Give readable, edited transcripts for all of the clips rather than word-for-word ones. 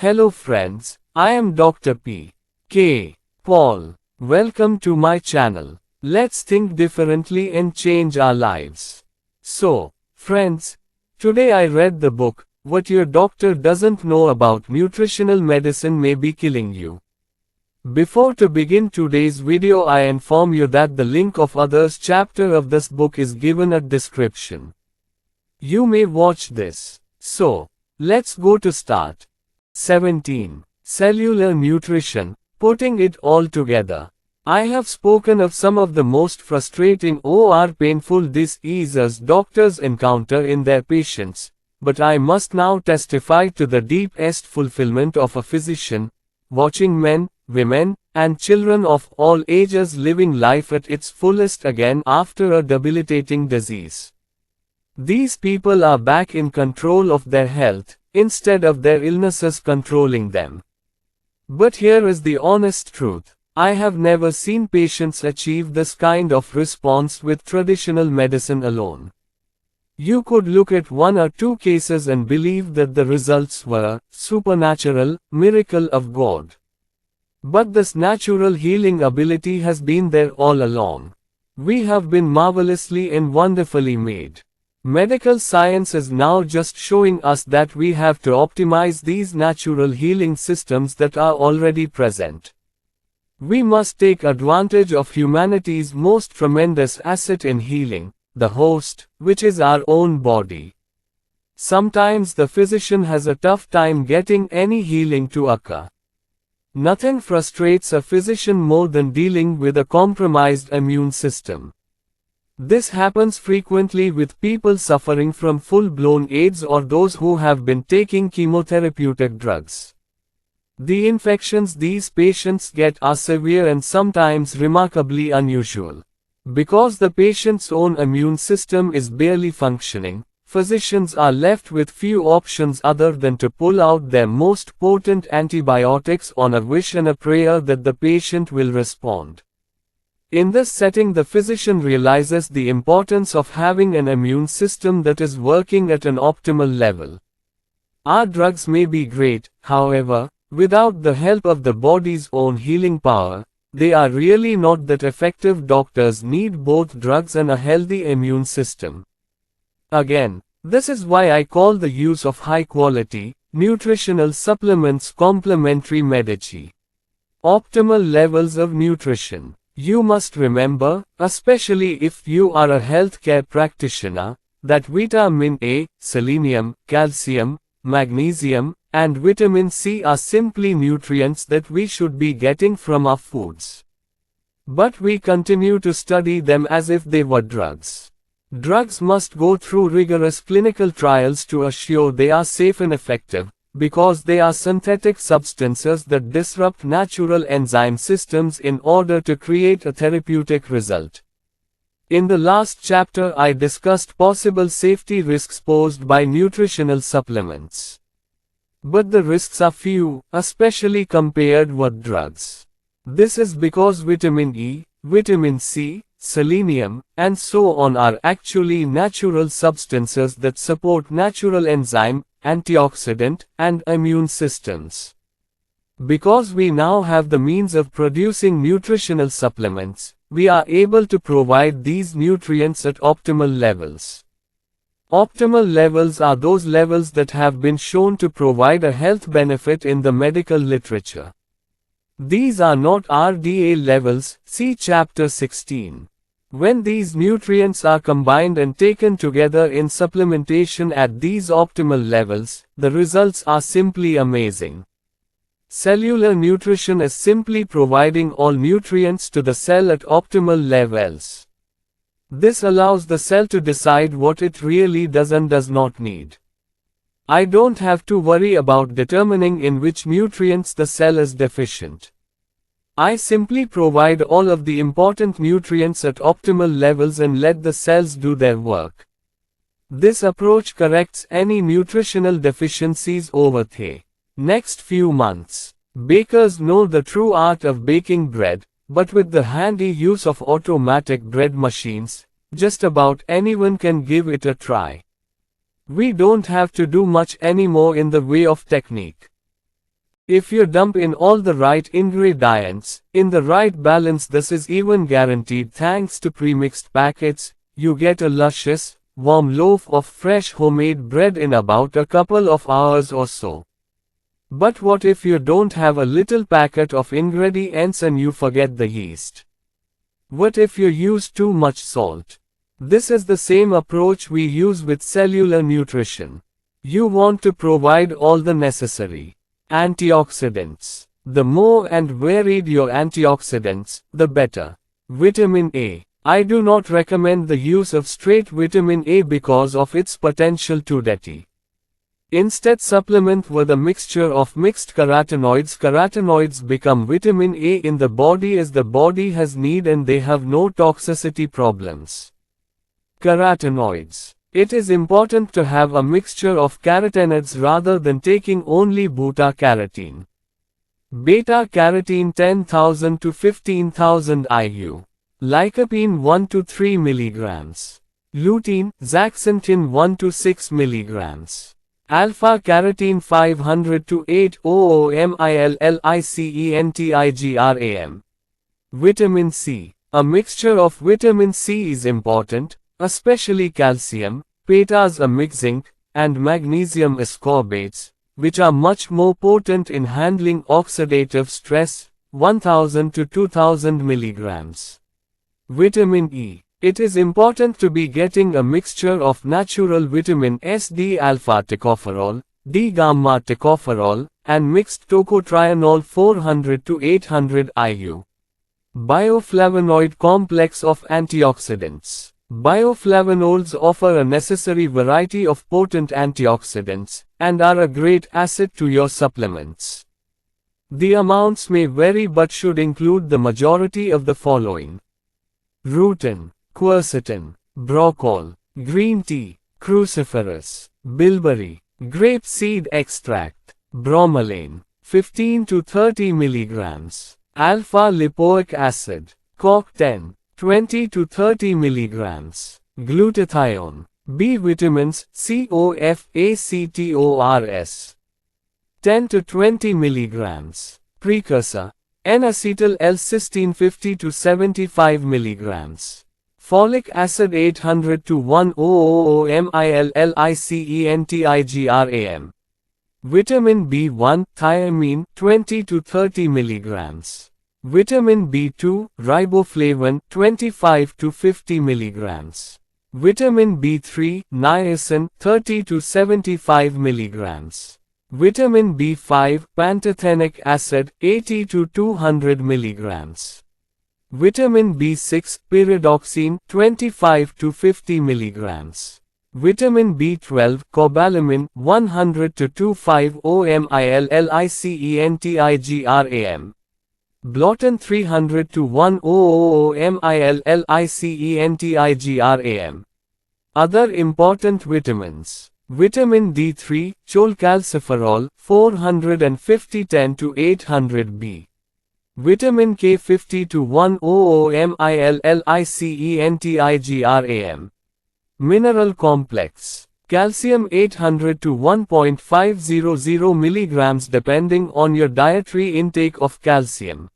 Hello friends, I am Dr. P. K. Paul. Welcome to my channel. Let's think differently and change our lives. So, friends, today I read the book, What Your Doctor Doesn't Know About Nutritional Medicine May Be Killing You. Before to begin today's video, I inform you that the link of others chapter of this book is given at description. You may watch this. So, let's go to start. 17. Cellular nutrition, putting it all together. I have spoken of some of the most frustrating or painful diseases doctors encounter in their patients, but I must now testify to the deepest fulfillment of a physician, watching men, women, and children of all ages living life at its fullest again after a debilitating disease. These people are back in control of their health, instead of their illnesses controlling them. But here is the honest truth. I have never seen patients achieve this kind of response with traditional medicine alone. You could look at one or two cases and believe that the results were supernatural, miracle of God. But this natural healing ability has been there all along. We have been marvelously and wonderfully made. Medical science is now just showing us that we have to optimize these natural healing systems that are already present. We must take advantage of humanity's most tremendous asset in healing, the host, which is our own body. Sometimes the physician has a tough time getting any healing to occur. Nothing frustrates a physician more than dealing with a compromised immune system. This happens frequently with people suffering from full-blown AIDS or those who have been taking chemotherapeutic drugs. The infections these patients get are severe and sometimes remarkably unusual. Because the patient's own immune system is barely functioning, physicians are left with few options other than to pull out their most potent antibiotics on a wish and a prayer that the patient will respond. In this setting, the physician realizes the importance of having an immune system that is working at an optimal level. Our drugs may be great, however, without the help of the body's own healing power, they are really not that effective. Doctors need both drugs and a healthy immune system. Again, this is why I call the use of high-quality, nutritional supplements complementary medicine. Optimal levels of nutrition. You must remember, especially if you are a healthcare practitioner, that vitamin A, selenium, calcium, magnesium, and vitamin C are simply nutrients that we should be getting from our foods. But we continue to study them as if they were drugs. Drugs must go through rigorous clinical trials to assure they are safe and effective, because they are synthetic substances that disrupt natural enzyme systems in order to create a therapeutic result. In the last chapter, I discussed possible safety risks posed by nutritional supplements. But the risks are few, especially compared with drugs. This is because vitamin E, vitamin C, selenium, and so on are actually natural substances that support natural enzyme, antioxidant, and immune systems. Because we now have the means of producing nutritional supplements, we are able to provide these nutrients at optimal levels. Optimal levels are those levels that have been shown to provide a health benefit in the medical literature. These are not RDA levels, see chapter 16. When these nutrients are combined and taken together in supplementation at these optimal levels, the results are simply amazing. Cellular nutrition is simply providing all nutrients to the cell at optimal levels. This allows the cell to decide what it really does and does not need. I don't have to worry about determining in which nutrients the cell is deficient. I simply provide all of the important nutrients at optimal levels and let the cells do their work. This approach corrects any nutritional deficiencies over the next few months. Bakers know the true art of baking bread, but with the handy use of automatic bread machines, just about anyone can give it a try. We don't have to do much anymore in the way of technique. If you dump in all the right ingredients, in the right balance, this is even guaranteed thanks to premixed packets, you get a luscious, warm loaf of fresh homemade bread in about a couple of hours or so. But what if you don't have a little packet of ingredients and you forget the yeast? What if you use too much salt? This is the same approach we use with cellular nutrition. You want to provide all the necessary antioxidants. The more and varied your antioxidants, the better. Vitamin A. I do not recommend the use of straight vitamin A because of its potential to dirty. Instead, supplement with a mixture of mixed carotenoids. Carotenoids become vitamin A in the body as the body has need and they have no toxicity problems. Carotenoids. It is important to have a mixture of carotenoids rather than taking only beta-carotene. Beta-carotene 10,000 to 15,000 IU. Lycopene 1 to 3 mg. Lutein, zeaxanthin 1 to 6 mg. Alpha-carotene 500 to 800 milliliters. Vitamin C. A mixture of vitamin C is important, especially calcium, beta-zinc, zinc, and magnesium ascorbates, which are much more potent in handling oxidative stress, 1000 to 2000 mg. Vitamin E. It is important to be getting a mixture of natural vitamin S, D-alpha tocopherol, D-gamma tocopherol, and mixed tocotrienol 400 to 800 IU. Bioflavonoid complex of antioxidants. Bioflavonoids offer a necessary variety of potent antioxidants, and are a great asset to your supplements. The amounts may vary but should include the majority of the following: rutin, quercetin, broccoli, green tea, cruciferous, bilberry, grape seed extract, bromelain, 15 to 30 mg, alpha-lipoic acid, CoQ10, 20 to 30 mg, glutathione, B vitamins, COFACTORS, 10 to 20 mg, precursor, N-acetyl L-cysteine 50 to 75 mg. Folic acid 800 to 1,000 milliliters. Vitamin B1, thiamine 20 to 30 mg. Vitamin B2, riboflavin 25 to 50 mg. Vitamin B3, niacin 30 to 75 mg. Vitamin B5, pantothenic acid 80 to 200 mg. Vitamin B6, pyridoxine 25 to 50 mg. Vitamin B12, cobalamin 100 to 250 milliliters. Blautin 300 to 100 milliliters. Other important vitamins. Vitamin D3, cholecalciferol 450 10 to 800 B. Vitamin K 50 to 100 milliliters. Mineral complex. Calcium 800 to 1.500 mg depending on your dietary intake of calcium.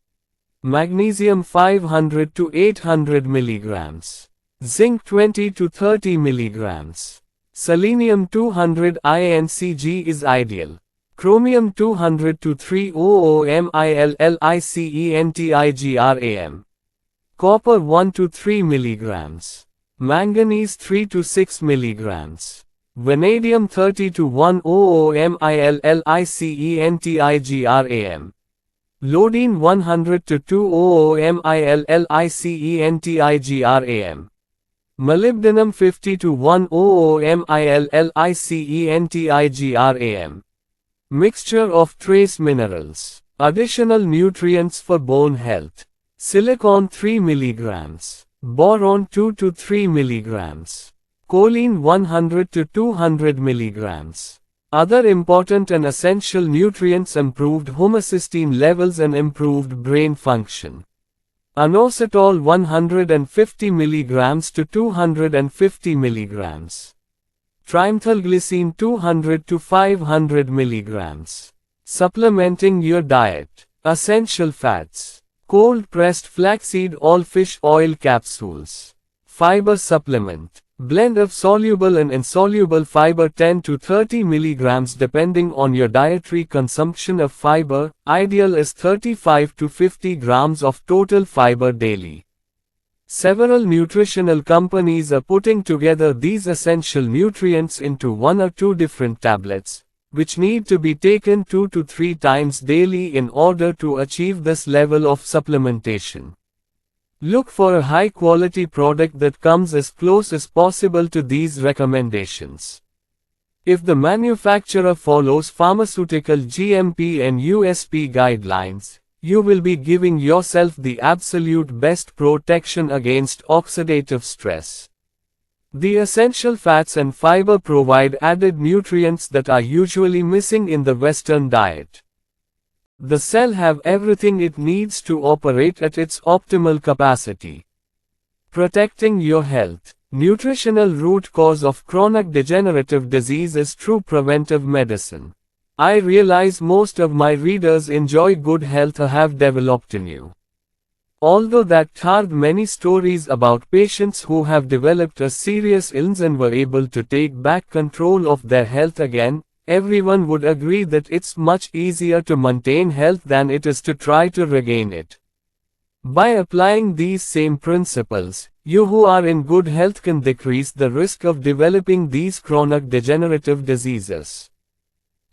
Magnesium 500 to 800 mg. Zinc 20 to 30 mg. Selenium 200 INCG is ideal. Chromium 200 to 300 milliliters. Copper 1 to 3 mg. Manganese 3 to 6 mg. Vanadium 30 to 100 milliliters. Iodine 100 to 200 milliliters. Molybdenum 50 to 100 milliliters. Mixture of trace minerals. Additional nutrients for bone health. Silicon 3 mg. Boron 2 to 3 mg. Choline 100 to 200 mg. Other important and essential nutrients: improved homocysteine levels and improved brain function. Inositol 150 mg to 250 mg. Trimethylglycine 200 to 500 mg. Supplementing your diet. Essential fats. Cold-pressed flaxseed all fish oil capsules. Fiber supplement. Blend of soluble and insoluble fiber 10 to 30 mg depending on your dietary consumption of fiber. Ideal is 35 to 50 grams of total fiber daily. Several nutritional companies are putting together these essential nutrients into 1 or 2 different tablets, which need to be taken 2 to 3 times daily in order to achieve this level of supplementation. Look for a high-quality product that comes as close as possible to these recommendations. If the manufacturer follows pharmaceutical GMP and USP guidelines, you will be giving yourself the absolute best protection against oxidative stress. The essential fats and fiber provide added nutrients that are usually missing in the Western diet. The cell have everything it needs to operate at its optimal capacity. Protecting your health. Nutritional root cause of chronic degenerative disease is true preventive medicine. I realize most of my readers enjoy good health or have developed in you. Although that heard many stories about patients who have developed a serious illness and were able to take back control of their health again, everyone would agree that it's much easier to maintain health than it is to try to regain it. By applying these same principles, you who are in good health can decrease the risk of developing these chronic degenerative diseases.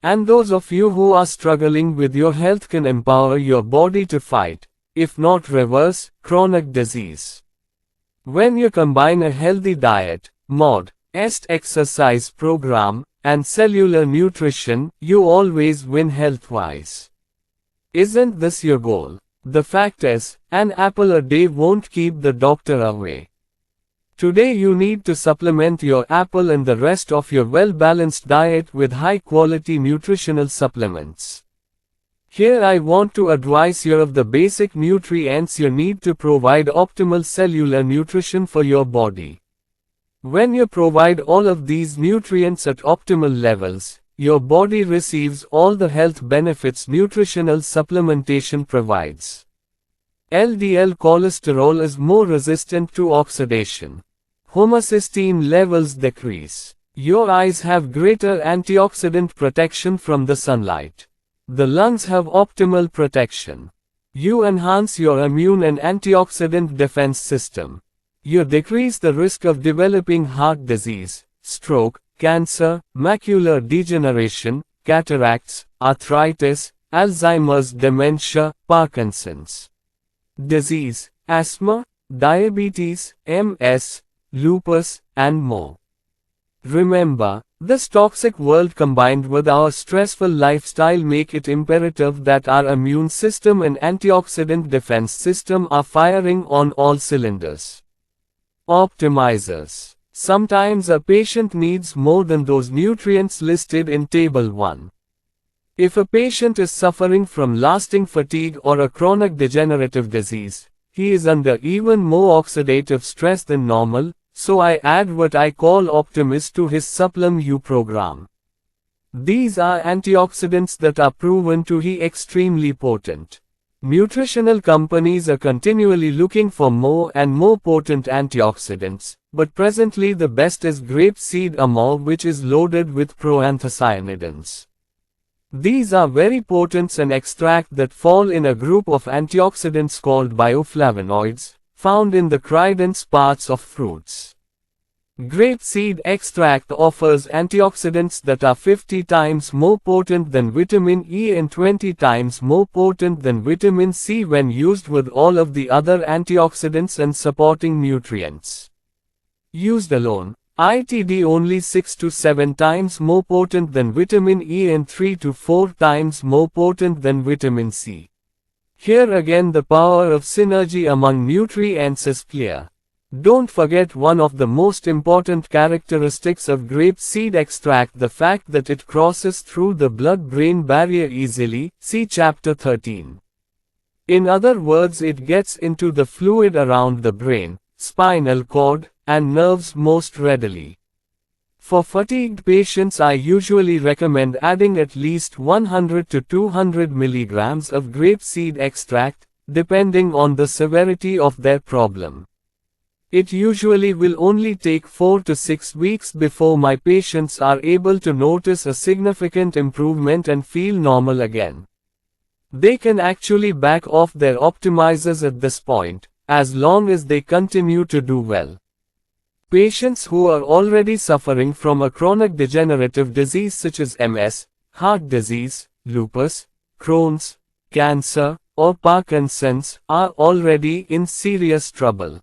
And those of you who are struggling with your health can empower your body to fight, if not reverse, chronic disease. When you combine a healthy diet, modest exercise program, and cellular nutrition, you always win health-wise. Isn't this your goal? The fact is, an apple a day won't keep the doctor away. Today you need to supplement your apple and the rest of your well-balanced diet with high-quality nutritional supplements. Here I want to advise you of the basic nutrients you need to provide optimal cellular nutrition for your body. When you provide all of these nutrients at optimal levels, your body receives all the health benefits nutritional supplementation provides. LDL cholesterol is more resistant to oxidation. Homocysteine levels decrease. Your eyes have greater antioxidant protection from the sunlight. The lungs have optimal protection. You enhance your immune and antioxidant defense system. You decrease the risk of developing heart disease, stroke, cancer, macular degeneration, cataracts, arthritis, Alzheimer's, dementia, Parkinson's disease, asthma, diabetes, MS, lupus, and more. Remember, this toxic world combined with our stressful lifestyle make it imperative that our immune system and antioxidant defense system are firing on all cylinders. Optimizers. Sometimes a patient needs more than those nutrients listed in Table 1. If a patient is suffering from lasting fatigue or a chronic degenerative disease, he is under even more oxidative stress than normal, so I add what I call Optimis to his Supplement U program. These are antioxidants that are proven to be extremely potent. Nutritional companies are continually looking for more and more potent antioxidants, but presently the best is grapeseed amol, which is loaded with proanthocyanidins. These are very potent and extract that fall in a group of antioxidants called bioflavonoids, found in the credence parts of fruits. Grapeseed extract offers antioxidants that are 50 times more potent than vitamin E and 20 times more potent than vitamin C when used with all of the other antioxidants and supporting nutrients. Used alone, ITD only 6 to 7 times more potent than vitamin E and 3 to 4 times more potent than vitamin C. Here again the power of synergy among nutrients is clear. Don't forget one of the most important characteristics of grapeseed extract, the fact that it crosses through the blood-brain barrier easily, see chapter 13. In other words, it gets into the fluid around the brain, spinal cord, and nerves most readily. For fatigued patients, I usually recommend adding at least 100 to 200 milligrams of grapeseed extract, depending on the severity of their problem. It usually will only take 4 to 6 weeks before my patients are able to notice a significant improvement and feel normal again. They can actually back off their optimizers at this point, as long as they continue to do well. Patients who are already suffering from a chronic degenerative disease such as MS, heart disease, lupus, Crohn's, cancer, or Parkinson's are already in serious trouble.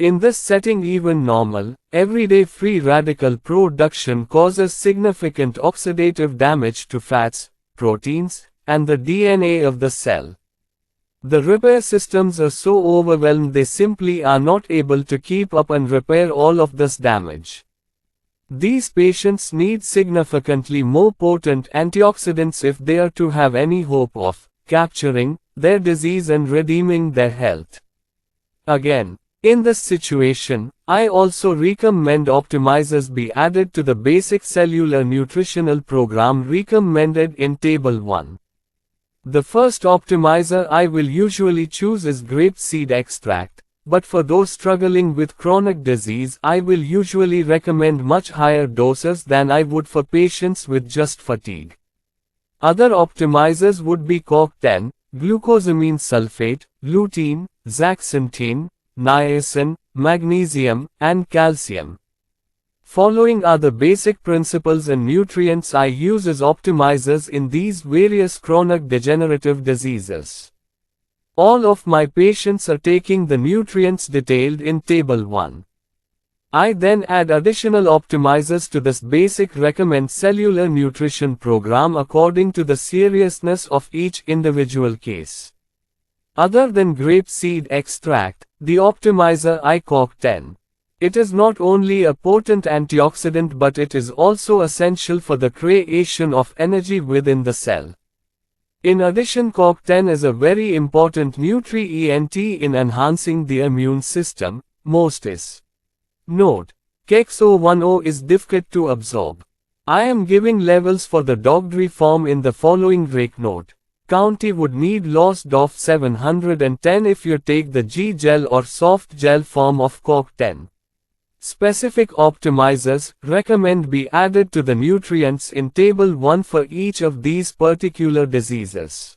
In this setting, even normal, everyday free radical production causes significant oxidative damage to fats, proteins, and the DNA of the cell. The repair systems are so overwhelmed they simply are not able to keep up and repair all of this damage. These patients need significantly more potent antioxidants if they are to have any hope of capturing their disease and redeeming their health. Again, in this situation, I also recommend optimizers be added to the basic cellular nutritional program recommended in Table 1. The first optimizer I will usually choose is grapeseed extract, but for those struggling with chronic disease, I will usually recommend much higher doses than I would for patients with just fatigue. Other optimizers would be CoQ10, glucosamine sulfate, lutein, zeaxanthin, niacin, magnesium, and calcium. Following are the basic principles and nutrients I use as optimizers in these various chronic degenerative diseases. All of my patients are taking the nutrients detailed in Table 1. I then add additional optimizers to this basic recommend cellular nutrition program according to the seriousness of each individual case. Other than grapeseed extract, the optimizer I CoQ10. It is not only a potent antioxidant but it is also essential for the creation of energy within the cell. In addition, CoQ10 is a very important nutrient in enhancing the immune system, most is. Note: CEX010 is difficult to absorb. I am giving levels for the Dogdry form in the following rate note. County would need lost of 710 if you take the G-gel or soft gel form of CoQ10. Specific optimizers recommend be added to the nutrients in Table 1 for each of these particular diseases.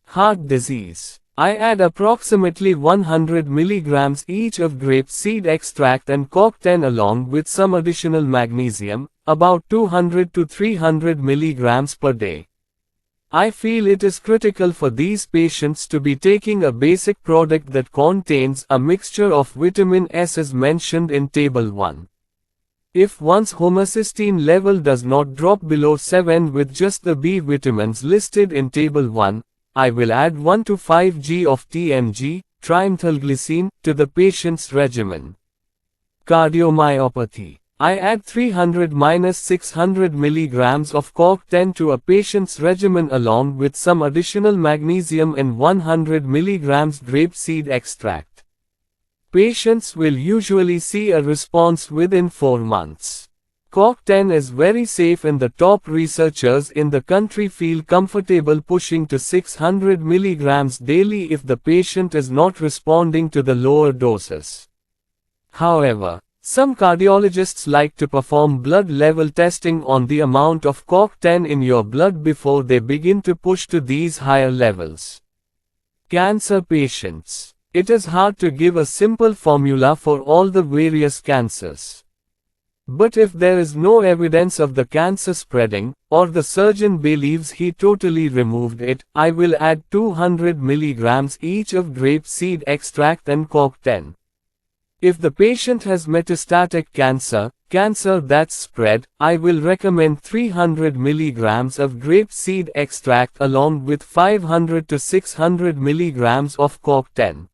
Heart disease. I add approximately 100 mg each of grapeseed extract and CoQ10 along with some additional magnesium, about 200 to 300 mg per day. I feel it is critical for these patients to be taking a basic product that contains a mixture of vitamin S as mentioned in Table 1. If one's homocysteine level does not drop below 7 with just the B vitamins listed in Table 1, I will add 1 to 5 g of TMG, trimethylglycine, to the patient's regimen. Cardiomyopathy. I add 300-600 mg of CoQ10 to a patient's regimen along with some additional magnesium and 100 mg grapeseed extract. Patients will usually see a response within 4 months. CoQ10 is very safe and the top researchers in the country feel comfortable pushing to 600 mg daily if the patient is not responding to the lower doses. However, some cardiologists like to perform blood level testing on the amount of CoQ10 in your blood before they begin to push to these higher levels. Cancer patients. It is hard to give a simple formula for all the various cancers. But if there is no evidence of the cancer spreading, or the surgeon believes he totally removed it, I will add 200 mg each of grapeseed extract and CoQ10. If the patient has metastatic cancer that's spread, I will recommend 300 mg of grapeseed extract along with 500 to 600 mg of CoQ10.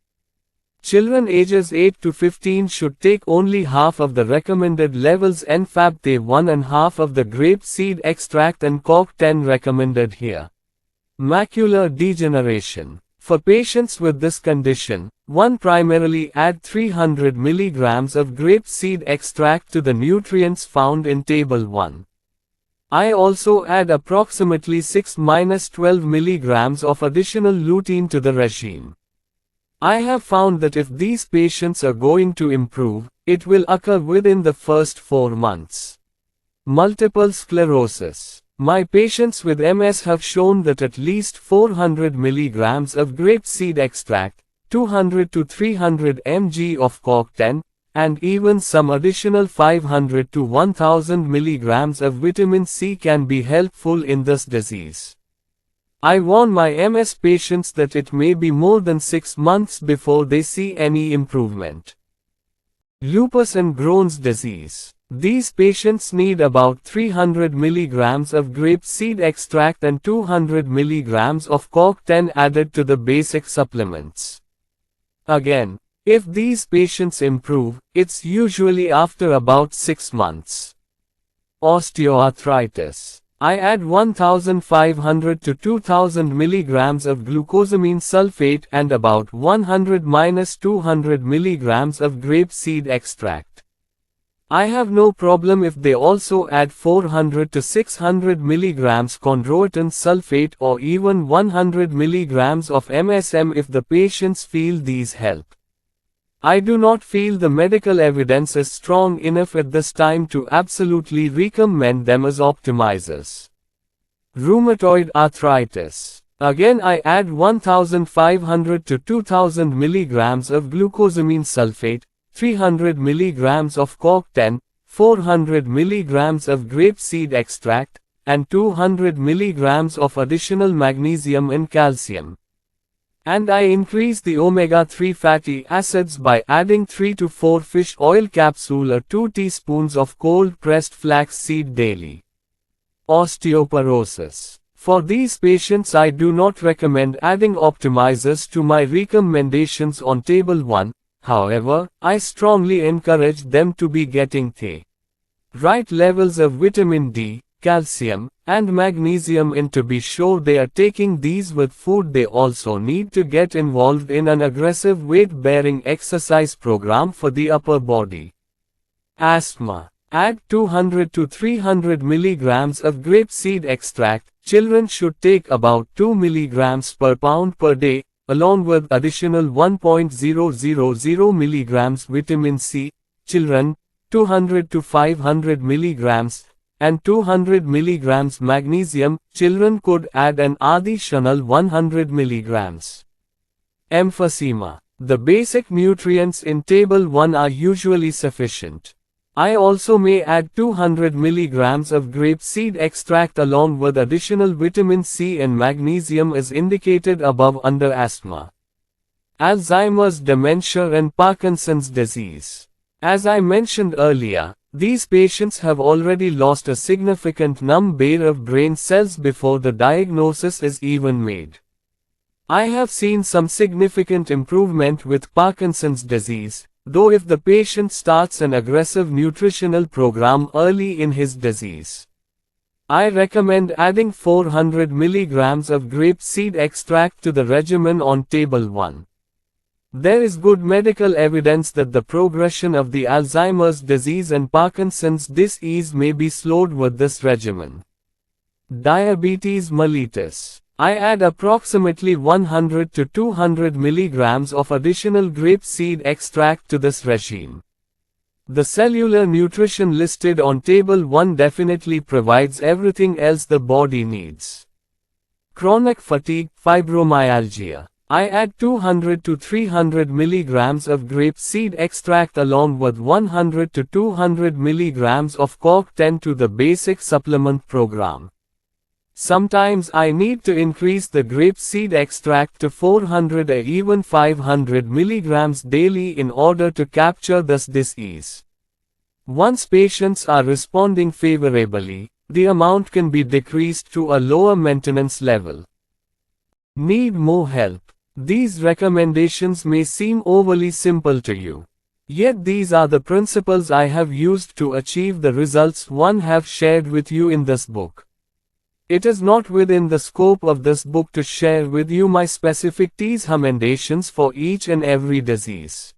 Children ages 8 to 15 should take only half of the recommended levels NFABT1 and half of the grapeseed extract and CoQ10 recommended here. Macular degeneration. For patients with this condition, one primarily add 300 mg of grapeseed extract to the nutrients found in Table 1. I also add approximately 6–12 mg of additional lutein to the regime. I have found that if these patients are going to improve, it will occur within the first 4 months. Multiple sclerosis. My patients with MS have shown that at least 400 mg of grapeseed extract, 200 to 300 mg of CoQ10, and even some additional 500 to 1000 mg of vitamin C can be helpful in this disease. I warn my MS patients that it may be more than 6 months before they see any improvement. Lupus and Crohn's disease. These patients need about 300 mg of grapeseed extract and 200 mg of CoQ10 added to the basic supplements. Again, if these patients improve, it's usually after about 6 months. Osteoarthritis. I add 1500 to 2000 mg of glucosamine sulfate and about 100–200 mg of grapeseed extract. I have no problem if they also add 400 to 600 mg chondroitin sulfate or even 100 mg of MSM if the patients feel these help. I do not feel the medical evidence is strong enough at this time to absolutely recommend them as optimizers. Rheumatoid arthritis. Again I add 1500 to 2000 mg of glucosamine sulfate, 300 mg of CoQ10, 400 mg of grapeseed extract, and 200 mg of additional magnesium and calcium. And I increase the omega-3 fatty acids by adding 3 to 4 fish oil capsule or 2 teaspoons of cold-pressed flax seed daily. Osteoporosis. For these patients I do not recommend adding optimizers to my recommendations on Table 1, however, I strongly encourage them to be getting the right levels of vitamin D, calcium, and magnesium in to be sure they are taking these with food. They also need to get involved in an aggressive weight-bearing exercise program for the upper body. Asthma. Add 200 to 300 mg of grapeseed extract. Children should take about 2 mg per pound per day, along with additional 1.000 mg vitamin C. Children, 200 to 500 mg, and 200 mg magnesium. Children could add an additional 100 mg. Emphysema. The basic nutrients in Table 1 are usually sufficient. I also may add 200 mg of grapeseed extract along with additional vitamin C and magnesium as indicated above under asthma, Alzheimer's, dementia and Parkinson's disease. As I mentioned earlier, these patients have already lost a significant number of brain cells before the diagnosis is even made. I have seen some significant improvement with Parkinson's disease, though if the patient starts an aggressive nutritional program early in his disease. I recommend adding 400 mg of grapeseed extract to the regimen on Table 1. There is good medical evidence that the progression of the Alzheimer's disease and Parkinson's disease may be slowed with this regimen. Diabetes mellitus. I add approximately 100 to 200 mg of additional grapeseed extract to this regime. The cellular nutrition listed on Table 1 definitely provides everything else the body needs. Chronic fatigue, fibromyalgia. I add 200 to 300 mg of grapeseed extract along with 100 to 200 mg of CoQ10 to the basic supplement program. Sometimes I need to increase the grapeseed extract to 400 or even 500 mg daily in order to capture this disease. Once patients are responding favorably, the amount can be decreased to a lower maintenance level. Need more help. These recommendations may seem overly simple to you. Yet these are the principles I have used to achieve the results I have shared with you in this book. It is not within the scope of this book to share with you my specific recommendations for each and every disease.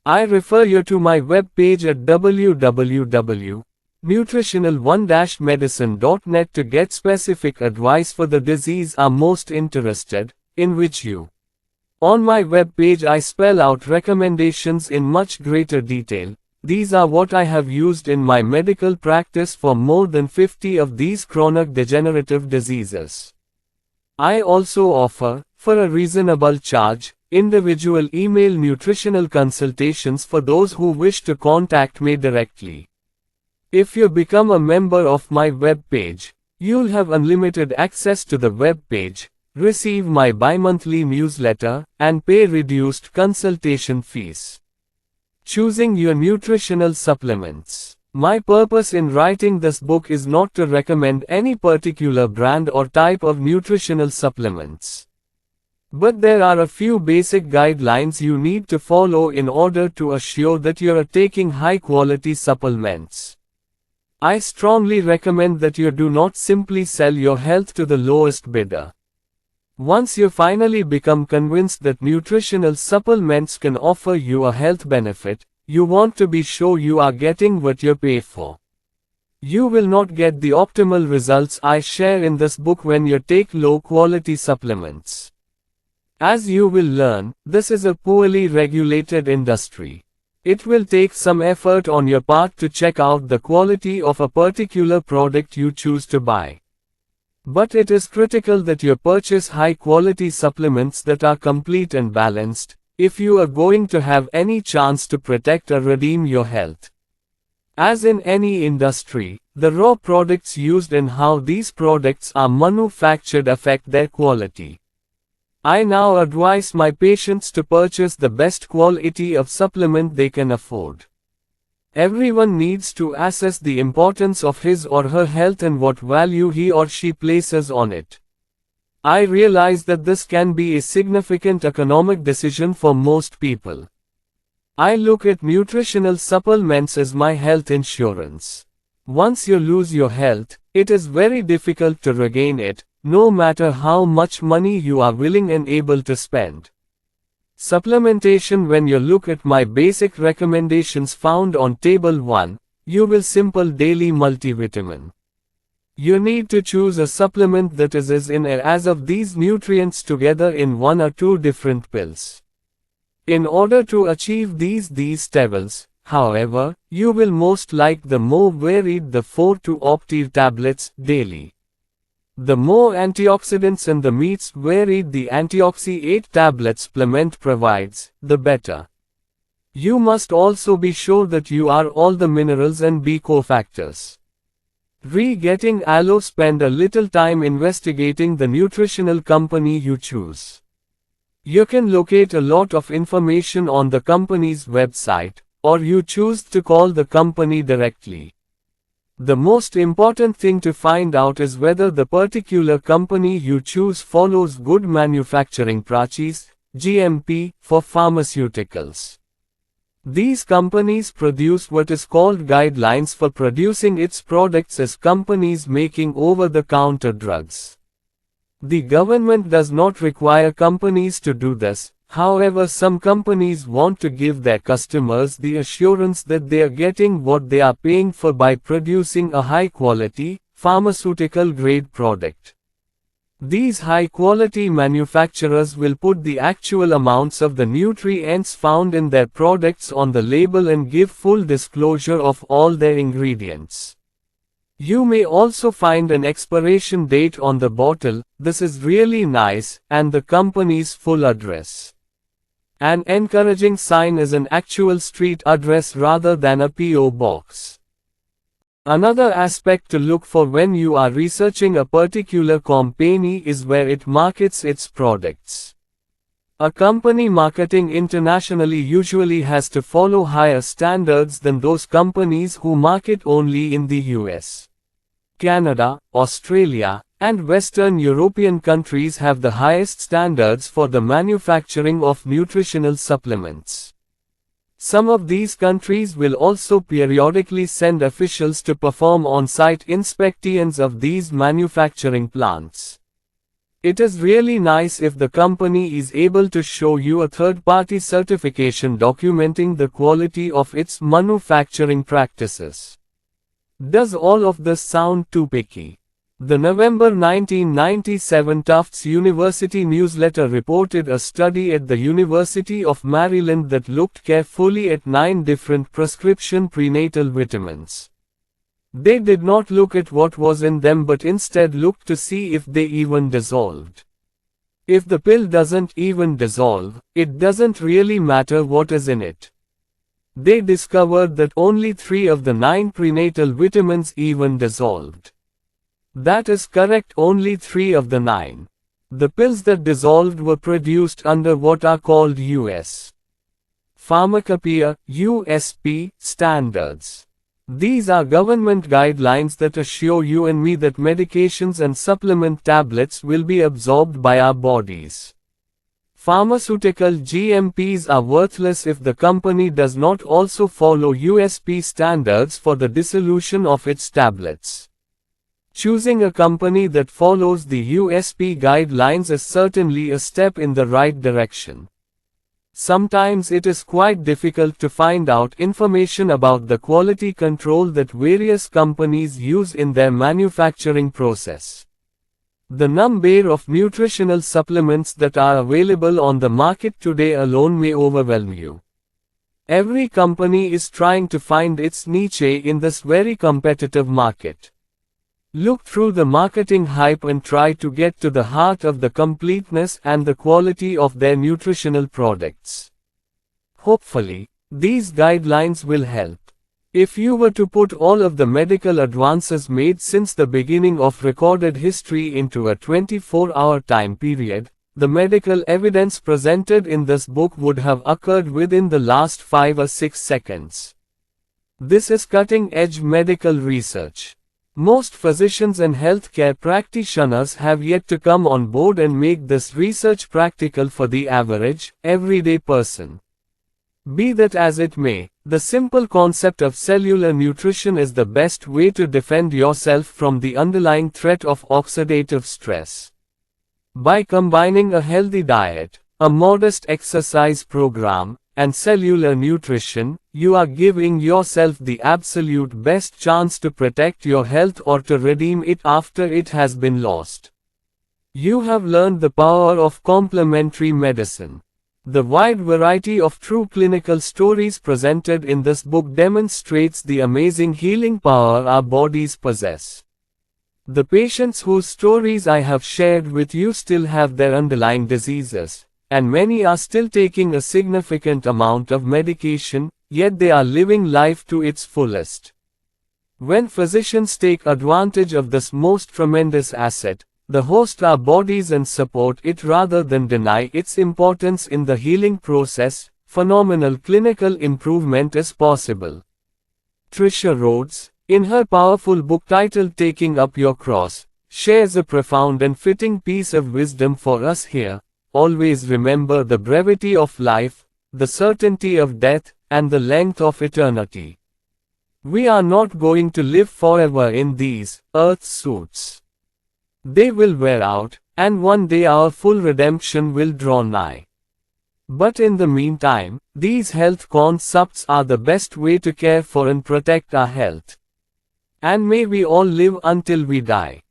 I refer you to my webpage at www.nutritional1-medicine.net to get specific advice for the disease I'm most interested in which you. On my webpage I spell out recommendations in much greater detail. These are what I have used in my medical practice for more than 50 of these chronic degenerative diseases. I also offer, for a reasonable charge, individual email nutritional consultations for those who wish to contact me directly. If you become a member of my web page, you'll have unlimited access to the web page, receive my bi-monthly newsletter, and pay reduced consultation fees. Choosing your nutritional supplements. My purpose in writing this book is not to recommend any particular brand or type of nutritional supplements. But there are a few basic guidelines you need to follow in order to assure that you are taking high-quality supplements. I strongly recommend that you do not simply sell your health to the lowest bidder. Once you finally become convinced that nutritional supplements can offer you a health benefit, you want to be sure you are getting what you pay for. You will not get the optimal results I share in this book when you take low-quality supplements. As you will learn, this is a poorly regulated industry. It will take some effort on your part to check out the quality of a particular product you choose to buy. But it is critical that you purchase high-quality supplements that are complete and balanced, if you are going to have any chance to protect or redeem your health. As in any industry, the raw products used and how these products are manufactured affect their quality. I now advise my patients to purchase the best quality of supplement they can afford. Everyone needs to assess the importance of his or her health and what value he or she places on it. I realize that this can be a significant economic decision for most people. I look at nutritional supplements as my health insurance. Once you lose your health, it is very difficult to regain it, no matter how much money you are willing and able to spend. Supplementation. When you look at my basic recommendations found on Table 1, you will simple daily multivitamin. You need to choose a supplement that is as in as of these nutrients together in 1 or 2 different pills. In order to achieve these tables, however, you will most like the more varied the 4 to Optive tablets daily. The more antioxidants and the meats varied the Antioxy 8 tablets supplement provides, the better. You must also be sure that you are all the minerals and B cofactors. Getting Aloe. Spend a little time investigating the nutritional company you choose. You can locate a lot of information on the company's website, or you choose to call the company directly. The most important thing to find out is whether the particular company you choose follows good manufacturing practices, GMP, for pharmaceuticals. These companies produce what is called guidelines for producing its products as companies making over-the-counter drugs. The government does not require companies to do this. However, some companies want to give their customers the assurance that they are getting what they are paying for by producing a high-quality, pharmaceutical-grade product. These high-quality manufacturers will put the actual amounts of the nutrients found in their products on the label and give full disclosure of all their ingredients. You may also find an expiration date on the bottle. This is really nice, and the company's full address. An encouraging sign is an actual street address rather than a P.O. box. Another aspect to look for when you are researching a particular company is where it markets its products. A company marketing internationally usually has to follow higher standards than those companies who market only in the US. Canada, Australia, and Western European countries have the highest standards for the manufacturing of nutritional supplements. Some of these countries will also periodically send officials to perform on-site inspections of these manufacturing plants. It is really nice if the company is able to show you a third-party certification documenting the quality of its manufacturing practices. Does all of this sound too picky? The November 1997 Tufts University newsletter reported a study at the University of Maryland that looked carefully at 9 different prescription prenatal vitamins. They did not look at what was in them but instead looked to see if they even dissolved. If the pill doesn't even dissolve, it doesn't really matter what is in it. They discovered that only 3 of the 9 prenatal vitamins even dissolved. That is correct, only 3 of the 9. The pills that dissolved were produced under what are called U.S. Pharmacopoeia (USP) standards. These are government guidelines that assure you and me that medications and supplement tablets will be absorbed by our bodies. Pharmaceutical GMPs are worthless if the company does not also follow USP standards for the dissolution of its tablets. Choosing a company that follows the USP guidelines is certainly a step in the right direction. Sometimes it is quite difficult to find out information about the quality control that various companies use in their manufacturing process. The number of nutritional supplements that are available on the market today alone may overwhelm you. Every company is trying to find its niche in this very competitive market. Look through the marketing hype and try to get to the heart of the completeness and the quality of their nutritional products. Hopefully, these guidelines will help. If you were to put all of the medical advances made since the beginning of recorded history into a 24-hour time period, the medical evidence presented in this book would have occurred within the last 5 or 6 seconds. This is cutting-edge medical research. Most physicians and healthcare practitioners have yet to come on board and make this research practical for the average, everyday person. Be that as it may, the simple concept of cellular nutrition is the best way to defend yourself from the underlying threat of oxidative stress. By combining a healthy diet, a modest exercise program, and cellular nutrition, you are giving yourself the absolute best chance to protect your health or to redeem it after it has been lost. You have learned the power of complementary medicine. The wide variety of true clinical stories presented in this book demonstrates the amazing healing power our bodies possess. The patients whose stories I have shared with you still have their underlying diseases, and many are still taking a significant amount of medication, yet they are living life to its fullest. When physicians take advantage of this most tremendous asset, the host our bodies and support it rather than deny its importance in the healing process, phenomenal clinical improvement is possible. Tricia Rhodes, in her powerful book titled Taking Up Your Cross, shares a profound and fitting piece of wisdom for us here. Always remember the brevity of life, the certainty of death, and the length of eternity. We are not going to live forever in these earth suits. They will wear out, and one day our full redemption will draw nigh. But in the meantime, these health concepts are the best way to care for and protect our health. And may we all live until we die.